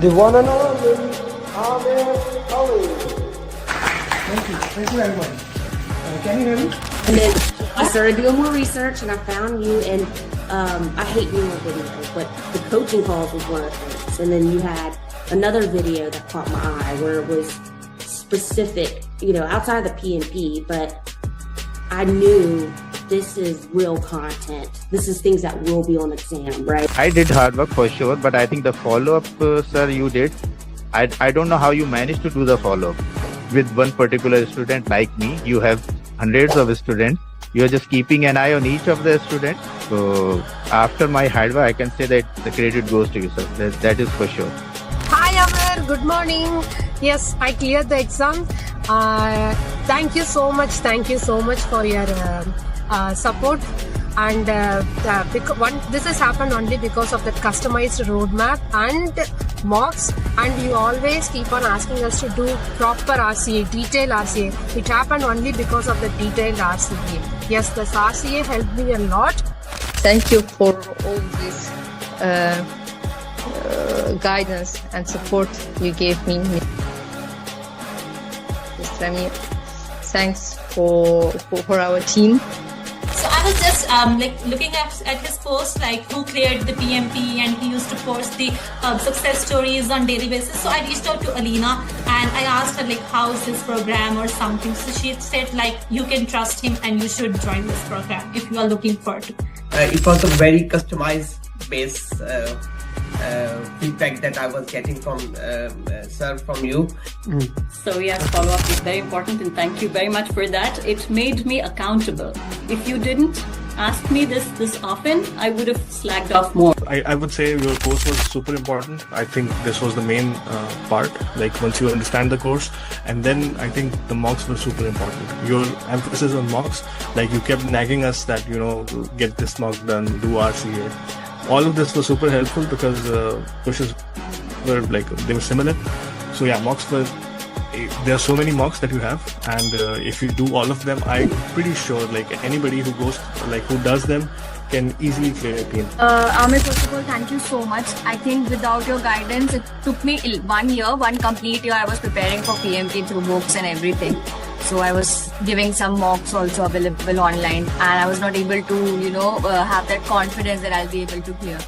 the one and only Ali. Thank you very much. Can you hear me? And then I started doing more research and I found you, and I hate doing a video, but the coaching calls was one of the things. And then you had another video that caught my eye where it was specific, outside of the PMP, but I knew this is real content. This is things that will be on exam, right? I did hard work for sure, but I think the follow-up, sir, you did. I don't know how you managed to do the follow-up. With one particular student like me, you have hundreds of students. You're just keeping an eye on each of the students. So after my hard work, I can say that the credit goes to you, sir. That is for sure. Hi Amir, good morning. Yes, I cleared the exam. Thank you so much for your support. And this has happened only because of the customized roadmap and mocks, and you always keep on asking us to do proper RCA, detailed RCA. It happened only because of the detailed RCA. Yes, this RCA helped me a lot. Thank you for all this guidance and support you gave me. Mr. Rami, thanks for our team. So I was just looking at his post, who cleared the PMP, and he used to post the success stories on daily basis. So I reached out to Alina and I asked her how is his program or something. So she said you can trust him and you should join this program if you are looking for it. It was a very customized base feedback that I was getting from sir, from you. So yes, follow-up is very important, and thank you very much for that. It made me accountable. If you didn't ask me this often, I would have slacked off more. I would say your course was super important. I think this was the main part, once you understand the course, and then I think the mocks were super important. Your emphasis on mocks, you kept nagging us that, get this mock done, do RCA. All of this was super helpful because pushes were they were similar. So yeah, mocks were, there are so many mocks that you have, and if you do all of them, I'm pretty sure anybody who goes, who does them can easily clear a PMP. Amir, first of all, thank you so much. I think without your guidance, it took me 1 complete year. I was preparing for PMP through books and everything. So I was giving some mocks also available online, and I was not able to, have that confidence that I'll be able to clear.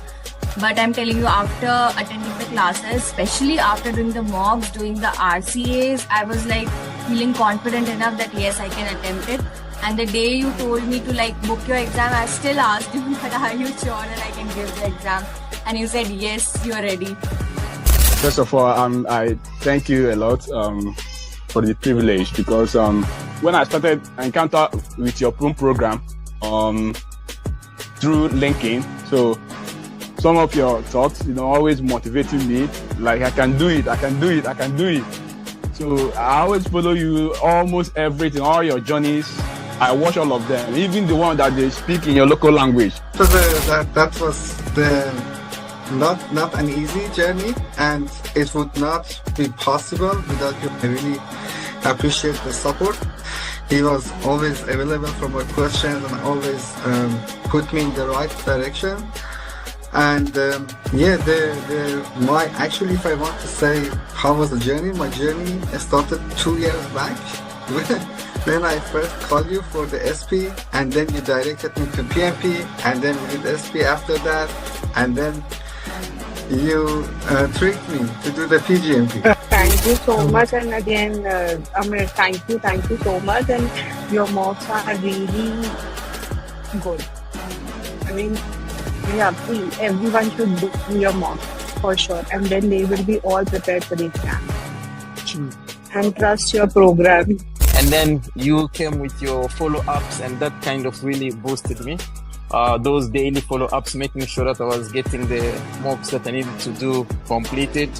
But I'm telling you, after attending the classes, especially after doing the mocks, doing the RCAs, I was feeling confident enough that yes, I can attempt it. And the day you told me to book your exam, I still asked you, but are you sure that I can give the exam? And you said yes, you're ready. First of all, I thank you a lot for the privilege, because when I started encounter with your program through LinkedIn, so some of your talks, always motivating me, I can do it. So I always follow you, almost everything, all your journeys. I watch all of them, even the one that they speak in your local language. So that was not an easy journey, and it would not be possible without you. I really appreciate the support. He was always available for my questions and always put me in the right direction. And actually, if I want to say how was the journey, my journey started 2 years back. Then I first called you for the SP, and then you directed me to PMP, and then we did SP after that, and then you tricked me to do the PGMP. Thank you so much, and again, Amir, thank you so much, and your mocks are really good. I mean, yeah, please, everyone should do your mock for sure, and then they will be all prepared for the exam. And trust your program. And then you came with your follow-ups, and that kind of really boosted me. Those daily follow-ups, making sure that I was getting the mocks that I needed to do completed,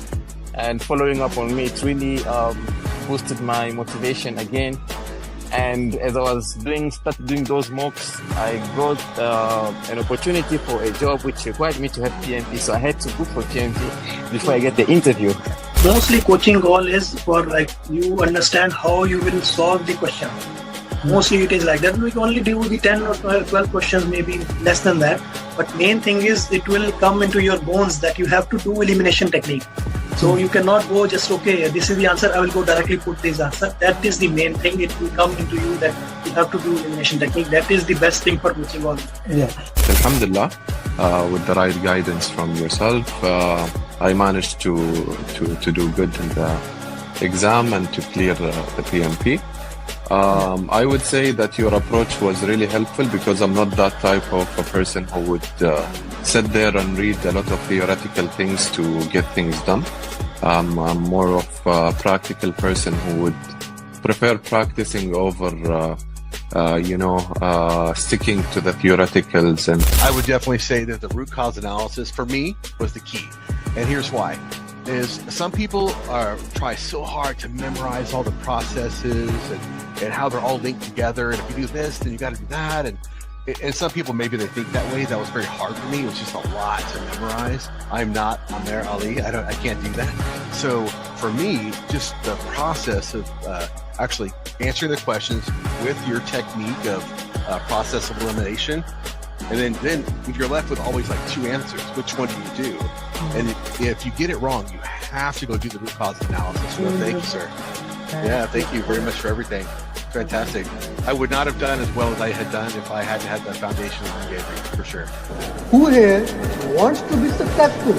and following up on me, it really boosted my motivation again. And as I was started doing those mocks, I got an opportunity for a job which required me to have PMP, so I had to book for PMP before I get the interview. Mostly coaching goal is for you understand how you will solve the question. Mostly it is like that. We can only do the 10 or 12 questions, maybe less than that. But main thing is it will come into your bones that you have to do elimination technique. So you cannot go just, okay, this is the answer, I will go directly put this answer. That is the main thing. It will come into you that you have to do elimination technique. That is the best thing for coaching all. Yeah. Alhamdulillah, with the right guidance from yourself, I managed to do good in the exam and to clear the PMP. I would say that your approach was really helpful because I'm not that type of a person who would sit there and read a lot of theoretical things to get things done. I'm more of a practical person who would prefer practicing over sticking to the theoreticals. And I would definitely say that the root cause analysis for me was the key. And here's why. Is some people try so hard to memorize all the processes and how they're all linked together. And if you do this, then you got to do that. And some people, maybe they think that way. That was very hard for me. It was just a lot to memorize. I'm not Amer Ali. I can't do that. So for me, just the process of actually answering the questions with your technique of process of elimination. And then if you're left with always like two answers, which one do you do? And if you get it wrong, you have to go do the root cause analysis. So thank you, sir. Yeah, thank you very much for everything. Fantastic. I would not have done as well as I had done if I hadn't had the foundation that you gave me, for sure. Who here wants to be successful?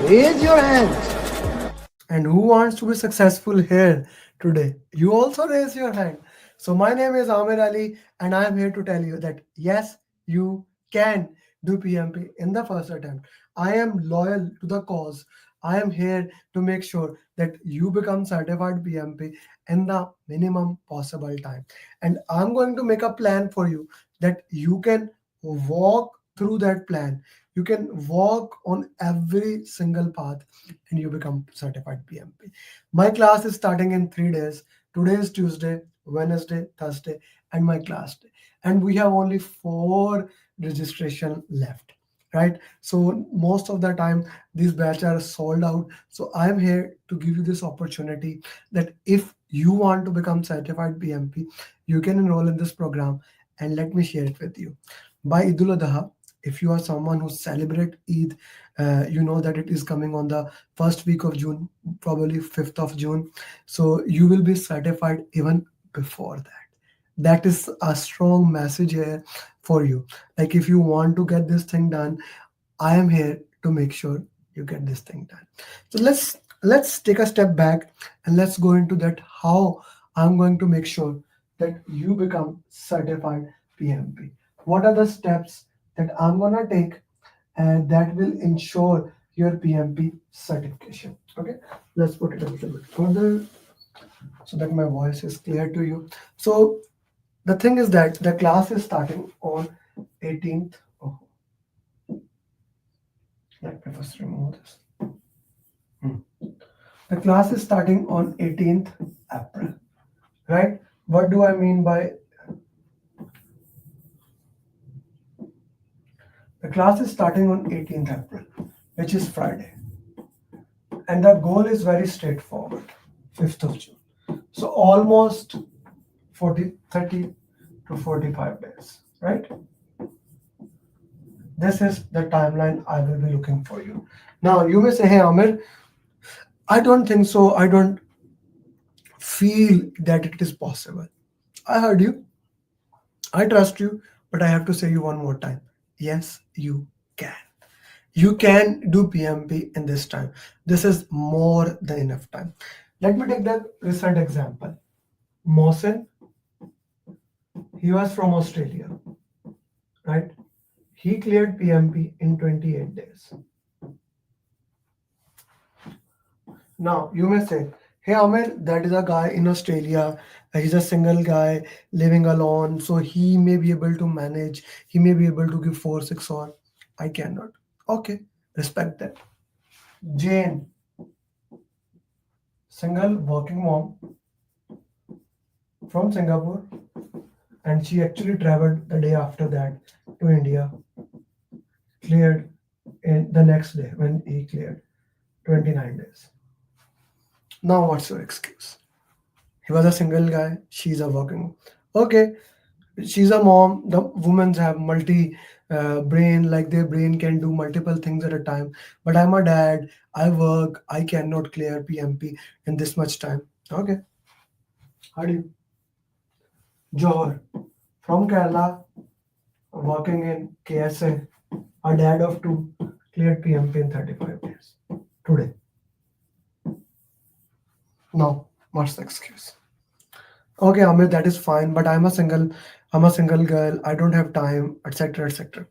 Raise your hands. And who wants to be successful here today? You also raise your hand. So my name is Amer Ali and I am here to tell you that yes, you can do PMP in the first attempt. I am loyal to the cause. I am here to make sure that you become certified PMP in the minimum possible time. And I'm going to make a plan for you that you can walk through that plan. You can walk on every single path and you become certified PMP. My class is starting in 3 days. Today is Tuesday, Wednesday, Thursday, and my class day. And we have only 4 registration left, right? So most of the time these batches are sold out. So I'm here to give you this opportunity that if you want to become certified PMP, you can enroll in this program, and let me share it with you. By Eidul Adha, if you are someone who celebrate Eid, you know that it is coming on the first week of June, probably 5th of June. So you will be certified even before that. That is a strong message here for you. Like if you want to get this thing done, I am here to make sure you get this thing done. So let's take a step back and let's go into that how I'm going to make sure that you become certified PMP. What are the steps that I'm gonna take and that will ensure your PMP certification? Okay, let's put it a little bit further so that my voice is clear to you. So the thing is that the class is starting on 18th. Oh, let me first remove this. The class is starting on 18th April, right? What do I mean by the class is starting on 18th April, which is Friday. And the goal is very straightforward, 5th of June. So almost 30 to 45 days, right? This is the timeline I will be looking for you. Now you may say, hey Amir, I don't think so. I don't feel that it is possible. I heard you. I trust you, but I have to say you one more time. Yes, you can. You can do PMP in this time. This is more than enough time. Let me take the recent example. Mohsen, he was from Australia, right? He cleared PMP in 28 days. Now, you may say, hey Amir, that is a guy in Australia. He's a single guy living alone. So he may be able to manage. He may be able to give 4, 6 or I cannot. Okay, respect that. Jane, single working mom from Singapore. And she actually traveled the day after that to India. Cleared in the next day when he cleared 29 days. Now what's your excuse? He was a single guy. She's a working. Okay, she's a mom. The women have multi brain, like their brain can do multiple things at a time. But I'm a dad, I work, I cannot clear PMP in this much time. Okay. How do you? Johor, from Kerala, working in KSA, a dad of two, cleared PMP in 35 days. Today. No, what's the excuse? Okay, Amir, that is fine, but I'm a single girl, I don't have time, etc. etc.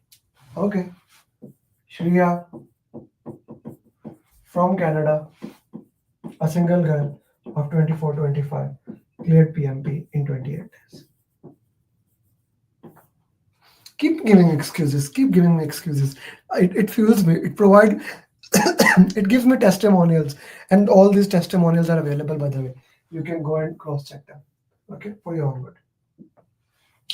Okay. Shreya from Canada, a single girl of 24, 25, cleared PMP in 28 days. Keep giving excuses, keep giving me excuses. It fuels me, it provides, it gives me testimonials, and all these testimonials are available, by the way. You can go and cross check them, okay, for your own good.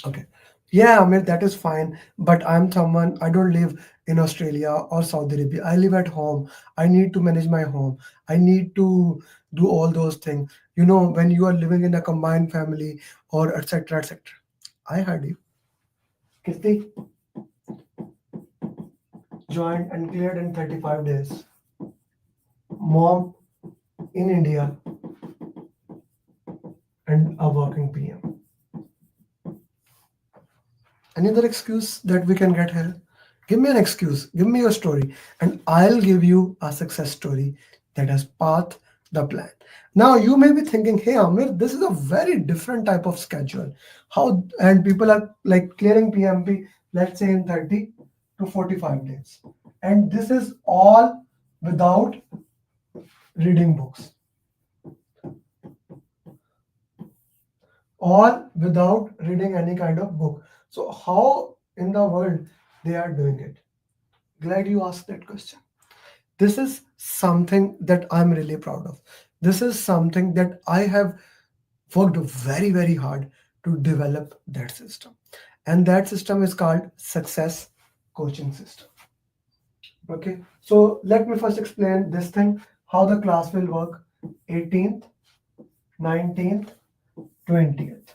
Okay. Yeah, Amir, that is fine. But I'm someone, I don't live in Australia or Saudi Arabia. I live at home. I need to manage my home. I need to do all those things. You know, when you are living in a combined family or etc. etc. I heard you. Kirti joined and cleared in 35 days. Mom in India and a working PM. Any other excuse that we can get here? Give me an excuse, give me your story, and I'll give you a success story that has path the plan. Now you may be thinking, hey Amir, this is a very different type of schedule. How and people are like clearing PMP, let's say in 30 to 45 days. And this is all without reading books. All without reading any kind of book. So how in the world they are doing it? Glad you asked that question. This is something that I'm really proud of. This is something that I have worked very, very hard to develop that system. And that system is called Success Coaching System. Okay, so let me first explain this thing, how the class will work. 18th, 19th, 20th.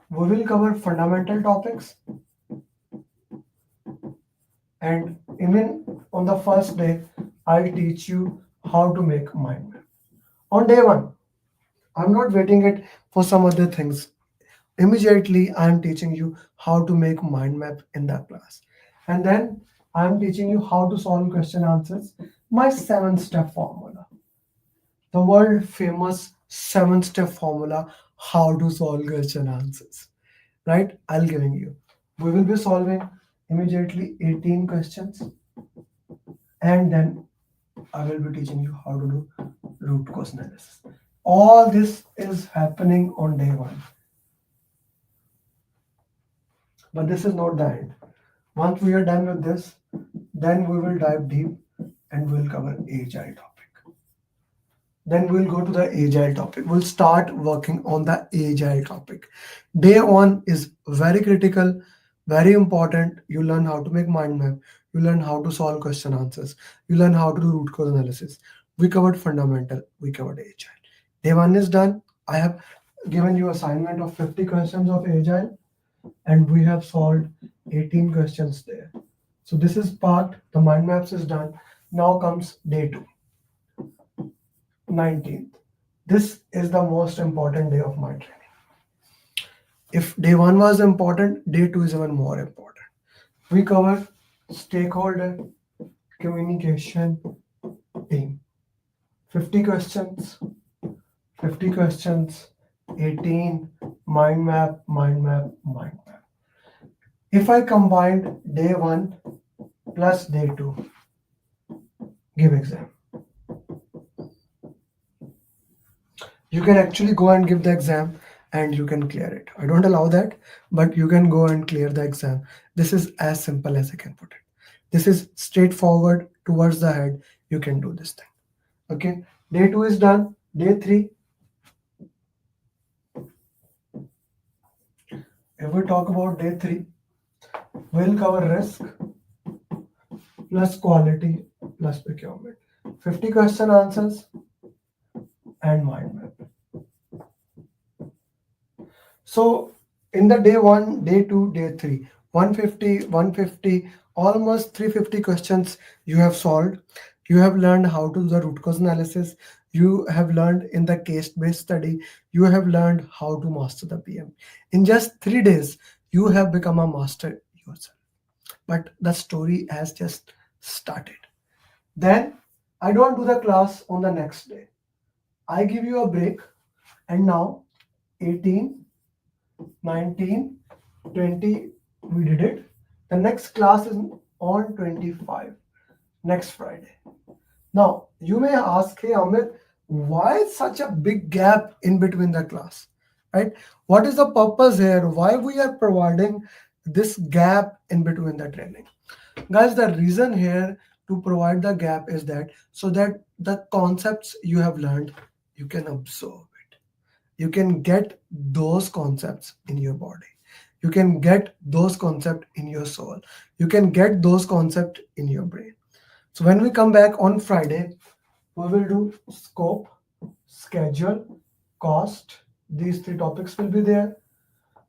We will cover fundamental topics, and even on the first day, I'll teach you how to make mind map. On day one, I'm not waiting it for some other things. Immediately, I'm teaching you how to make mind map in that class. And then I'm teaching you how to solve question answers, my 7-step formula. The world famous 7-step formula, how to solve question answers. Right? I'll giving you. We will be solving immediately 18 questions, and then I will be teaching you how to do root cause analysis. All this is happening on day one. But this is not the end. Once we are done with this, then we will dive deep and we'll cover agile topic. Then we'll go to the agile topic. We'll start working on the agile topic. Day one is very critical, very important. You learn how to make mind map. You learn how to solve question answers. You learn how to do root cause analysis. We covered fundamental. We covered agile. Day one is done. I have given you assignment of 50 questions of agile, and we have solved 18 questions there. So this is part, the mind maps is done. Now comes day two, 19th. This is the most important day of my training. If day one was important, day two is even more important. We cover stakeholder communication team. 50 questions, 18, mind map, mind map, mind map. If I combined day one plus day two, give exam. You can actually go and give the exam and you can clear it. I don't allow that, but you can go and clear the exam. This is as simple as I can put it. This is straightforward towards the head. You can do this thing. Okay. Day two is done. Day three. If we talk about day three, we'll cover risk plus quality plus procurement. 50 question answers and mind map. So in the day one, day two, day three, 150 almost 350 questions you have solved. You have learned how to do the root cause analysis. You have learned in the case based study. You have learned how to master the PM. In just 3 days, you have become a master yourself. But the story has just started. Then I don't do the class on the next day. I give you a break, and now 18, 19, 20, we did it. The next class is on 25, next Friday. Now, you may ask, hey Amit, why such a big gap in between the class? Right? What is the purpose here? Why we are providing this gap in between the training? Guys, the reason here to provide the gap is that so that the concepts you have learned, you can absorb it. You can get those concepts in your body. You can get those concepts in your soul. You can get those concepts in your brain. So when we come back on Friday, we will do scope, schedule, cost. These three topics will be there.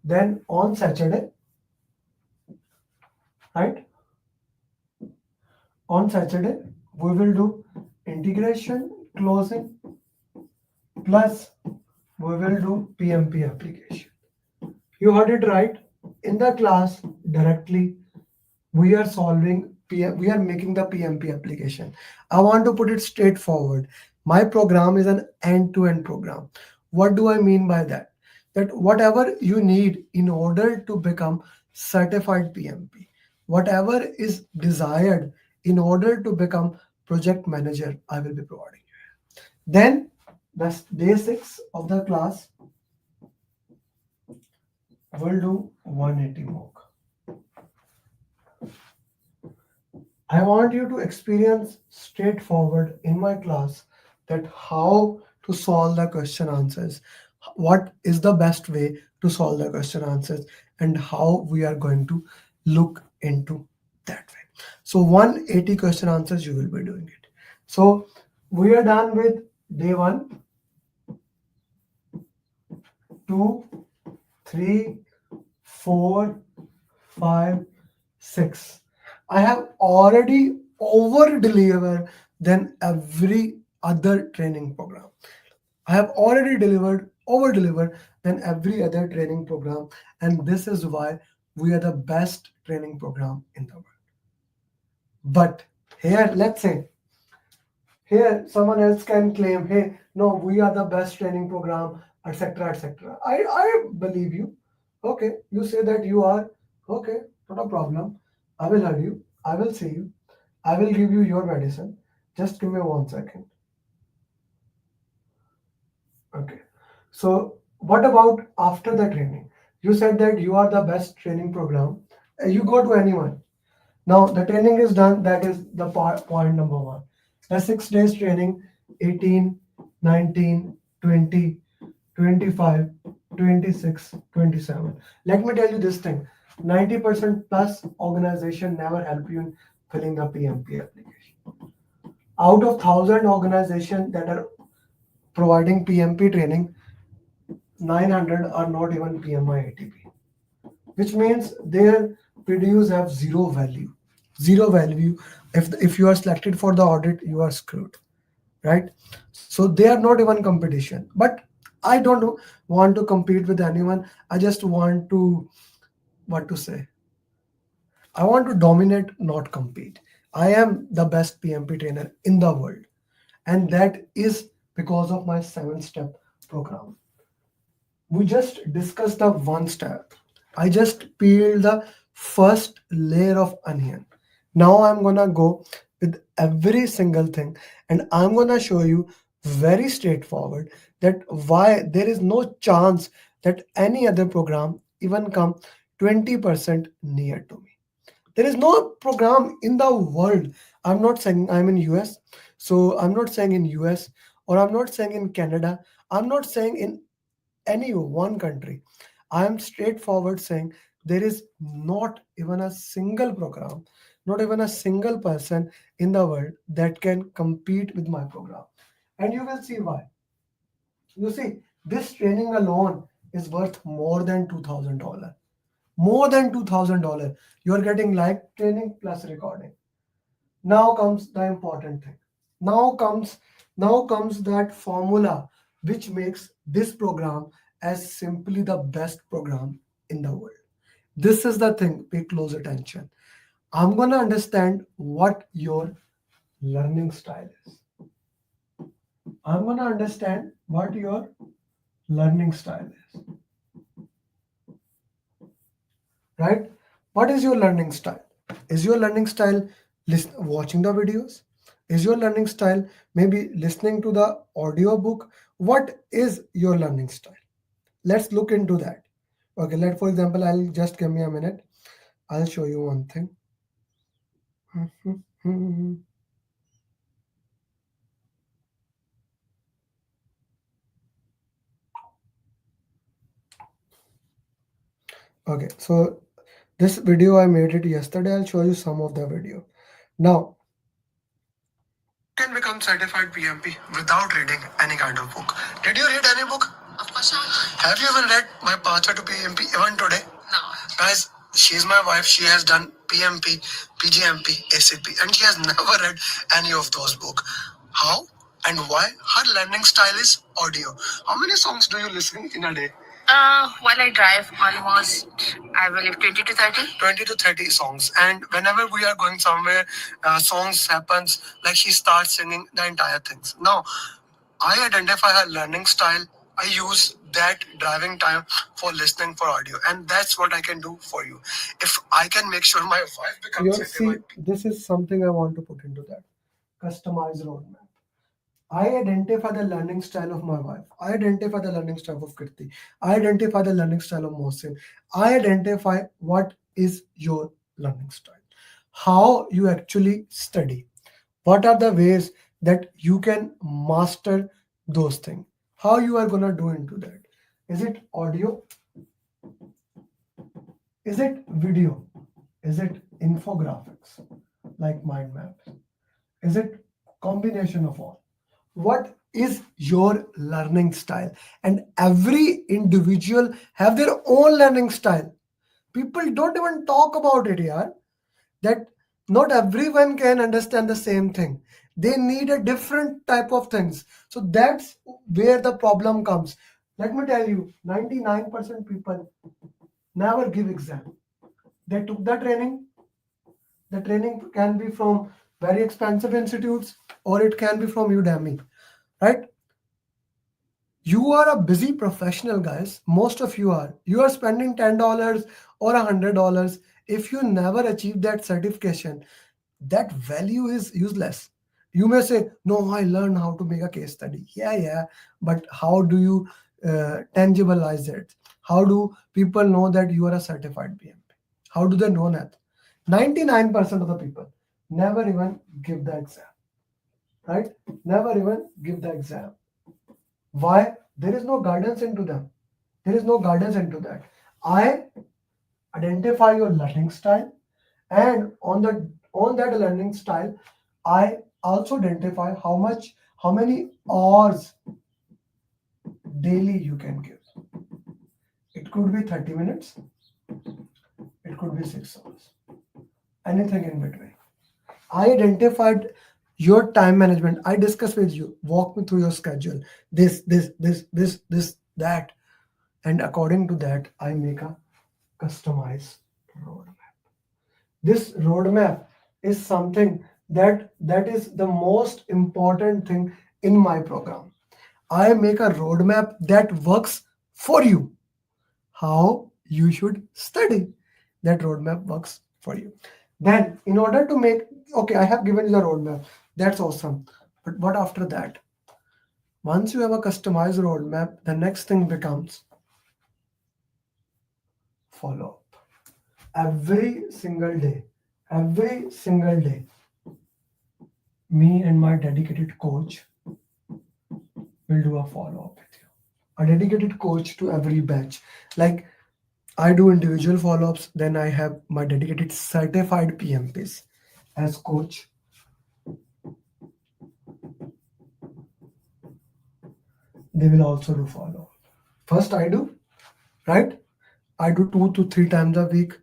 Then on Saturday, right? On Saturday, we will do integration, closing, plus we will do PMP application. You heard it right. In the class directly, we are solving we are making the PMP application. I want to put it straightforward. My program is an end-to-end program. What do I mean by that? That whatever you need in order to become certified PMP, whatever is desired in order to become project manager, I will be providing you. Then the day 6 of the class will do 180 mock. I want you to experience straightforward in my class that how to solve the question answers, what is the best way to solve the question answers, and how we are going to look into that way. So 180 question answers, you will be doing it. So we are done with day 1, 2, 3, 4, 5, 6. I have already over delivered than every other training program. I have already over delivered than every other training program. And this is why we are the best training program in the world. But here, let's say, here someone else can claim, hey, no, we are the best training program, etc., etc. I believe you. Okay, you say that you are. Okay, not a problem. I will hear you. I will see you. I will give you your medicine. Just give me 1 second. Okay. So what about after the training? You said that you are the best training program. You go to anyone. Now the training is done. That is the point number 1. The 6 days training, 18, 19, 20, 25, 26, 27. Let me tell you this thing. 90% plus organization never help you in filling the PMP application. Out of 1,000 organizations that are providing PMP training, 900 are not even PMI ATP, which means their PDUs have zero value. Zero value. If you are selected for the audit, you are screwed, right? So they are not even competition. But I don't want to compete with anyone. I just want to, what to say? I want to dominate, not compete. I am the best PMP trainer in the world. And that is because of my 7-step program. We just discussed the 1 step. I just peeled the first layer of onion. Now I'm gonna go with every single thing and I'm gonna show you very straightforward that why there is no chance that any other program even come 20% near to me. There is no program in the world. I'm not saying I'm in US, so I'm not saying in US, or I'm not saying in Canada. I'm not saying in any one country. I am straightforward saying there is not even a single program, not even a single person in the world that can compete with my program. And you will see why. You see, this training alone is worth more than $2,000. more than $2,000. You are getting live training plus recording. Now comes the important thing. Now comes that formula which makes this program as simply the best program in the world. This is the thing, pay close attention. I'm gonna understand what your learning style is. I'm gonna understand what your learning style is. Right? What is your learning style? Is your learning style watching the videos? Is your learning style maybe listening to the audio book? What is your learning style? Let's look into that. Okay, for example, I'll just give me a minute. I'll show you one thing. Okay, so this video I made it yesterday. I'll show you some of the video. Now, you can become certified PMP without reading any kind of book. Did you read any book? Of course not. Have you even read my Pathway to PMP even today? No. Guys, she's my wife. She has done PMP, PGMP, ACP, and she has never read any of those books. How and why? Her learning style is audio. How many songs do you listen in a day? While I drive, almost, I believe 20 to 30. 20 to 30 songs. And whenever we are going somewhere, songs happens, like she starts singing the entire things. Now, I identify her learning style. I use that driving time for listening for audio. And that's what I can do for you. If I can make sure my wife becomes certified. See, this is something I want to put into that. Customize roadmap. I identify the learning style of my wife. I identify the learning style of Kirti. I identify the learning style of Mohsin. I identify what is your learning style. How you actually study. What are the ways that you can master those things? How you are going to do into that? Is it audio? Is it video? Is it infographics like mind maps? Is it combination of all? What is your learning style? And every individual have their own learning style. People don't even talk about it here. That not everyone can understand the same thing. They need a different type of things. So that's where the problem comes. Let me tell you, 99% people never give exam. They took the training. The training can be from very expensive institutes or it can be from Udemy, right? You are a busy professional, guys. Most of you are. You are spending $10 or $100. If you never achieve that certification, that value is useless. You may say, no, I learned how to make a case study. Yeah. But how do you tangibilize it? How do people know that you are a certified PMP? How do they know that? 99% of the people never even give the exam, right? Never even give the exam. Why? There is no guidance into them. There is no guidance into that. I identify your learning style, and on that learning style, I also identify how many hours daily you can give. It could be 30 minutes. It could be 6 hours. Anything in between. I identified your time management. I discuss with you, walk me through your schedule, this, that. And according to that, I make a customized roadmap. This roadmap is something that is the most important thing in my program. I make a roadmap that works for you. How you should study. That roadmap works for you. Then, in order to make, okay, I have given you the roadmap. That's awesome. But what after that? Once you have a customized roadmap, the next thing becomes follow up. Every single day, me and my dedicated coach will do a follow up with you. A dedicated coach to every batch. Like I do individual follow-ups, then I have my dedicated certified PMPs as coach. They will also do follow-up. First I do, right? I do 2 to 3 times a week.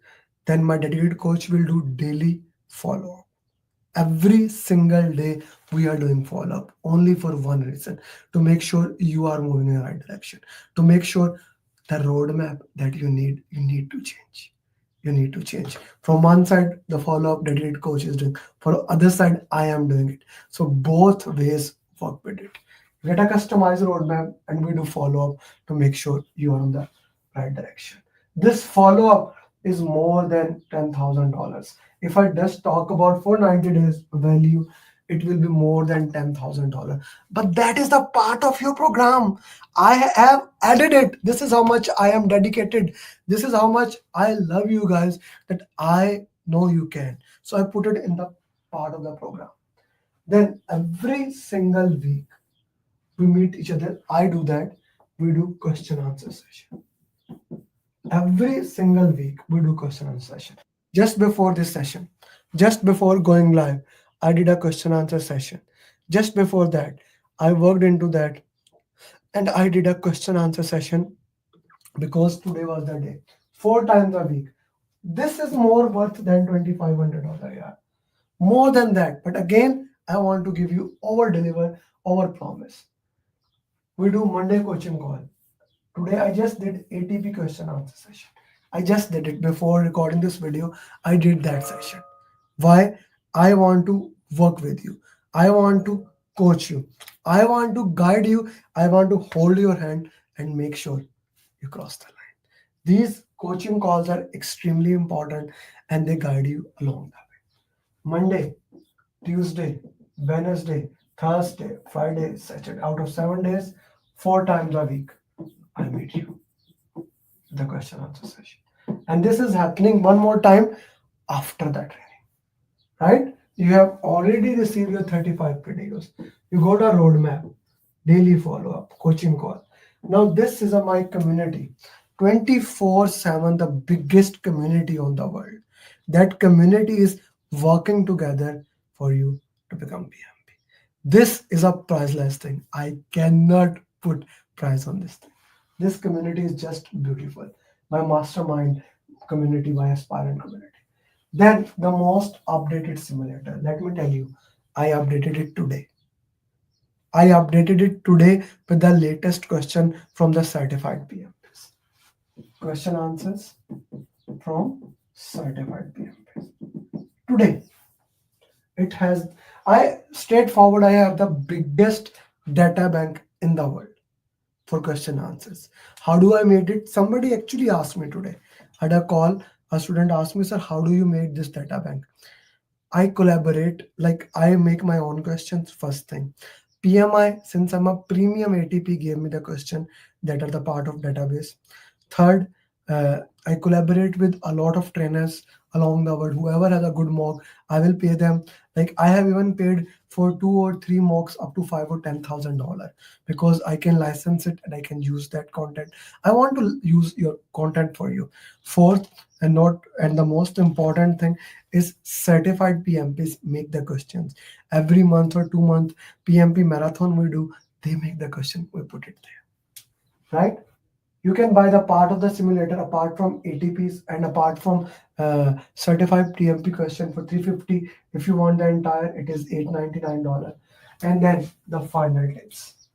Then my dedicated coach will do daily follow up. Every single day we are doing follow up only for one reason, to make sure you are moving in the right direction, to make sure the roadmap that you need to change. You need to change. From one side, the follow up dedicated coach is doing. For the other side, I am doing it. So both ways work with it. Get a customized roadmap and we do follow up to make sure you are on the right direction. This follow up is more than $10,000. If I just talk about for 90 days value, it will be more than $10,000. But that is the part of your program. I have added it. This is how much I am dedicated. This is how much I love you guys, that I know you can. So I put it in the part of the program. Then every single week we meet each other. I do that. We do question answer session. Every single week we do question answer session. Just before this session, just before going live, I did a question answer session. Just before that, I worked into that and I did a question answer session because today was the day. 4 times a week. This is more worth than $2,500. Yeah, more than that. But again, I want to give you over deliver, over promise. We do Monday coaching call. Today I just did ATP question answer session. I just did it before recording this video. I did that session. Why? I want to work with you. I want to coach you. I want to guide you. I want to hold your hand and make sure you cross the line. These coaching calls are extremely important and they guide you along the way. Monday, Tuesday, Wednesday, Thursday, Friday, Saturday. Out of 7 days, 4 times a week, I meet you. The question answer session. And this is happening one more time after that training. Right? You have already received your 35 videos. You got a roadmap, daily follow-up, coaching call. Now this is my community. 24/7, the biggest community on the world. That community is working together for you to become PMP. This is a priceless thing. I cannot put price on this thing. This community is just beautiful. My mastermind community, my aspirant community. Then the most updated simulator. Let me tell you, I updated it today. I updated it today with the latest question from the certified PMPs. Question answers from certified PMPs. Today, it has, straightforward, I have the biggest data bank in the world for question answers. How do I made it? Somebody actually asked me today. I had a call, a student asked me, sir, how do you make this data bank? I collaborate, like I make my own questions first thing. PMI, since I'm a premium ATP, gave me the question that are the part of database. Third, I collaborate with a lot of trainers along the world. Whoever has a good mock, I will pay them. Like I have even paid for 2 or 3 mocks up to $5,000 or $10,000 because I can license it and I can use that content. I want to use your content for you. Fourth, and the most important thing is certified PMPs make the questions. Every month or 2 month PMP marathon we do, they make the question, we put it there. Right? You can buy the part of the simulator apart from ATPs and apart from certified PMP question for $350. If you want the entire, it is $899. And then the final tips.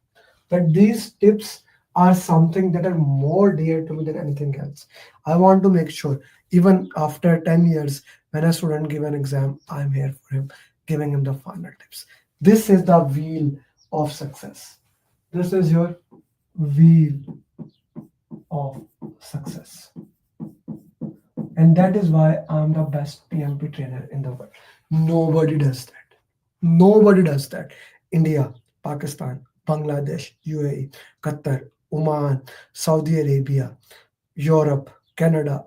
That these tips are something that are more dear to me than anything else. I want to make sure even after 10 years, when a student give an exam, I'm here for him, giving him the final tips. This is the wheel of success. This is your wheel of success. And that is why I'm the best PMP trainer in the world. Nobody does that. Nobody does that. India, Pakistan, Bangladesh, UAE, Qatar, Oman, Saudi Arabia, Europe, Canada,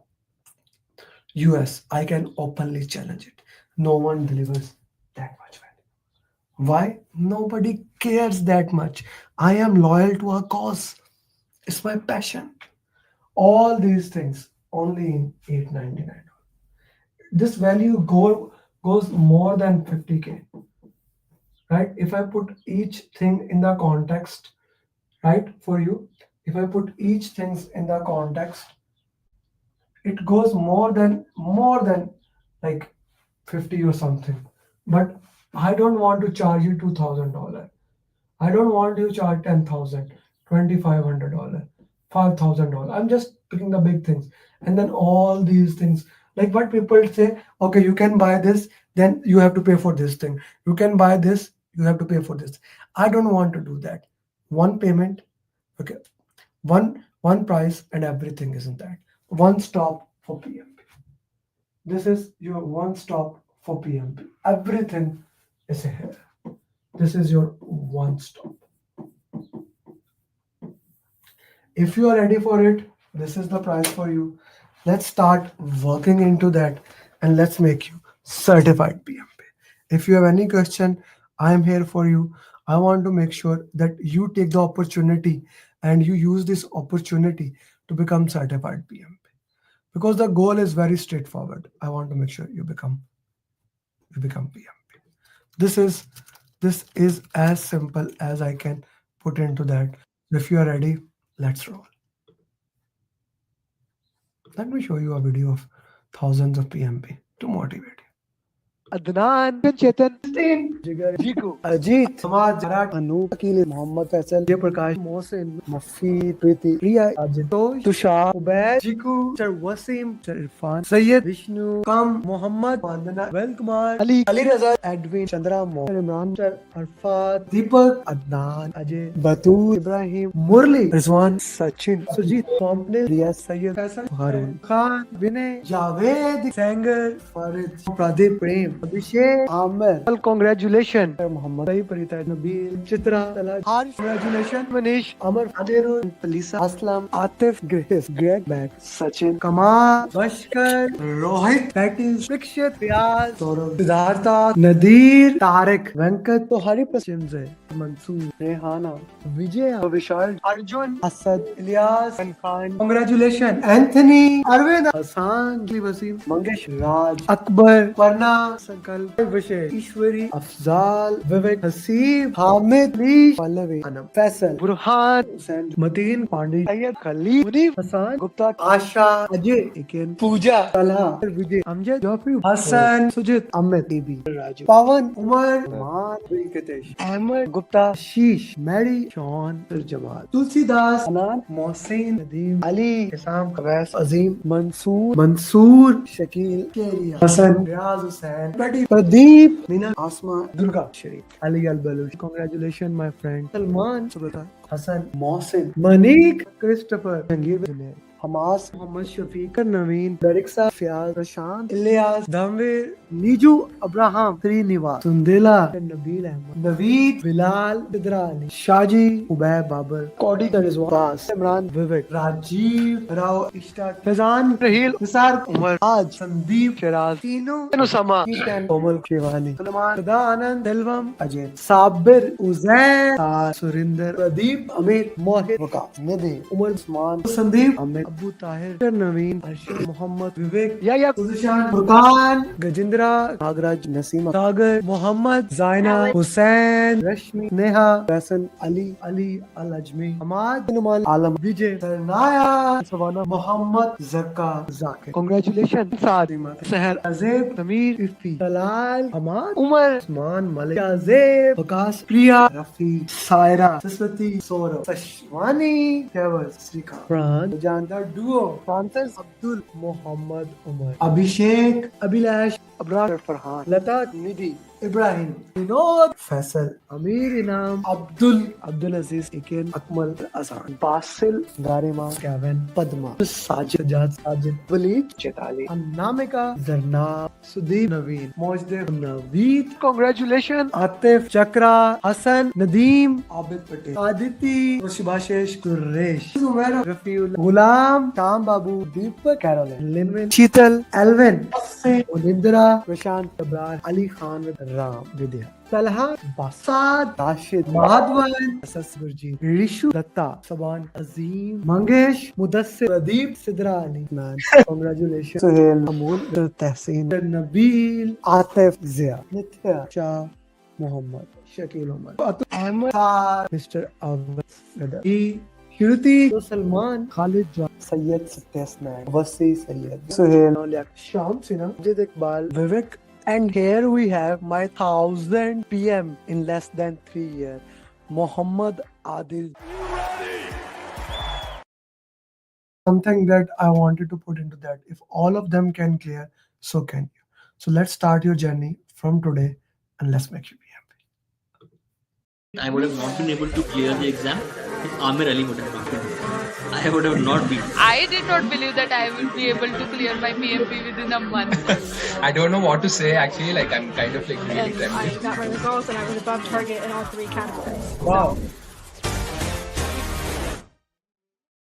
US. I can openly challenge it. No one delivers that much value. Why? Nobody cares that much. I am loyal to a cause. It's my passion. All these things only in $899. This value goes more than 50K. Right? If I put each thing in the context, right, for you, if I put each things in the context, it goes more than like 50 or something. But I don't want to charge you $2,000. I don't want you to charge 10,000, $2,500, $5,000. I'm just picking the big things. And then all these things, like what people say, okay, you can buy this, then you have to pay for this thing. You can buy this, you have to pay for this. I don't want to do that. One payment, okay, one price and everything isn't that. One stop for PMP. This is your one stop for PMP. Everything is here. This is your one stop. If you are ready for it, this is the price for you. Let's start working into that and let's make you certified PMP. If you have any question, I am here for you. I want to make sure that you take the opportunity and you use this opportunity to become certified PMP. Because the goal is very straightforward. I want to make sure you become PMP. This is as simple as I can put into that. If you are ready, let's roll. Let me show you a video of thousands of PMP to motivate you. Adnan, Chetan, Jigar, Jiku, Ajit, Samaj, Jarat, Anup, Akil, Mohammad Faisal, Prakash, Mohsin, Mafi, Priti, Priya, Ajitosh, Tushar, Ubaid, Jiku, Sir Wasim, Sir Irfan, Sayyid, Vishnu, Kam, Mohammad, Vandana, Velkumar, Ali Raza, Edwin, Chandra, Mohan, Imran, Sir Arfat, Deepak, Adnan, Ajay, Batul, Ibrahim, Murli, Rizwan, Sachin, Sujit, Pomple, Riyaz, Sayyid, Faisal, Harun, Khan, Vinay, Javed, Sanger, Farid, Pradeep, Prem, Abhishek, Amir. Well, congratulations, Muhammad. Parita, Nabil, Chitra, Talaj, Harsh, congratulations, Manish, Amar, Adirun, Palisa, Aslam, Atif, Grace, Greg, Matt, Sachin, Kamal, Bashkar, Rohit, Pattis, Prikshit, Riaz, Saurav, Siddhartha, Nadir, Tarek, Venkat, तो हरी पसंद है मंसूर रेहाना विजय विशाल Arjun Asad Ilyas Khan congratulation Anthony Arvind Hasan Wasim Mangesh राज अकबर वर्ना संकल्प विषय ईश्वरी अफजाल विवेक हसीब हामिद ली पल्लवी अनम फैसल बुरहान हुसैन मतीन पांडे सैयद खलील मुनीफ हसन गुप्ता आशा अजय इकेन पूजा तलहा विजय अमजद जाफरी हसन सुजित Amit TB Raju पवन उमर मान वेंकटेश अहमद गुप्ता शीश Mary Shawn Jamal Tulsidas अनान Mohsin Nadeem Ali Hisam कवैस Azeem Mansoor Shakeel Kariya Hasan Riyaz Hussain Pradeep Meena Asma Durga Sharif Ali Al Baloch congratulation my friend Salman Subta Hasan Mohsin Manik Christopher Jangir Junaid Hamas Mohammad Shafiq Naveen Dariksa Fiyaz Prashant Ilyas Dhamveer Neeju Abraham Srinivas Sundela Nabeel Ahmed Naveed Bilal Bidrali Shaji Ubaid Babar Kaudi Rizwan Imran Vivek Rajeev Rao Ishtaq Faizan Raheel Nisar Umar आज संदीप शराज तीनों नुसमा कोमल शेवानी सलमान सदा आनंद दिलवम अजय साबिर उजैर सुरिंदर प्रदीप अमित मोहित वकास निधि उमर उस्मान संदीप अमित अबू ताहिर नवीन अर्शद मोहम्मद विवेक या सुशांत फुरकान गजेंद्रा नागराज नसीमा सागर मोहम्मद जायना हुसैन रश्मि नेहा फैसल अली अली अल अजमी हमाद नुमान आलम विजय सरनाया सवाना मोहम्मद जक्का जाकिर कांग्रेचुलेशन सादिमा सहर अजेब समीर इफ्ती तलाल हमाद उमर उस्मान मलिक अजेब वकास प्रिया रफी सायरा सरस्वती सौरभ सशवानी फैवज श्रीकांत प्राण जानदार डुओ फ्रांसिस अब्दुल मोहम्मद उमर अभिषेक अभिलाष अब्रार फरहान लता निधि इब्राहिम विनोद फैसल अमीर इनाम अब्दुल अजीज इकेन अकमल अजान बासिल गारिमा कैवन पद्मा साजिद वलीद चेताली अनामिका जरना सुदीप नवीन मोजदेव नवीद कांग्रेचुलेशन आतिफ चक्रा हसन नदीम आबिद पटेल आदिति सुभाषेश कुरेश उमर रफीउल गुलाम शाम बाबू दीपक Caroline लिनविन Sheetal Alvin उनिंद्रा Prashant Abrar Ali Khan Ram Vidya Talha बासाद Rashid Madhavan Gurjeet Rishu Datta Saban Azeem Mangesh Mudassir Pradeep Sidra Ali man congratulation Suhail Amul Tehseen Nabeel Atif Ziya Nitya Shah Mohammad Shakeel Umar Ahmed mister Awadh Kirti, Salman, Khalid John, Syed Satyasnaik, Wasi Syed, Suhail, Sham Sinha, Jit Iqbal, Vivek. And here we have my 1000 PM in less than 3 years, Muhammad Adil. Something that I wanted to put into that. If all of them can clear, so can you. So let's start your journey from today and let's make you PMP. I would have not been able to clear the exam if Amir Ali would have not been. I would have not been. I did not believe that I would be able to clear my PMP within a month. I don't know what to say actually, like I'm kind of like really I got my results and I was above target in all 3 categories. Wow. So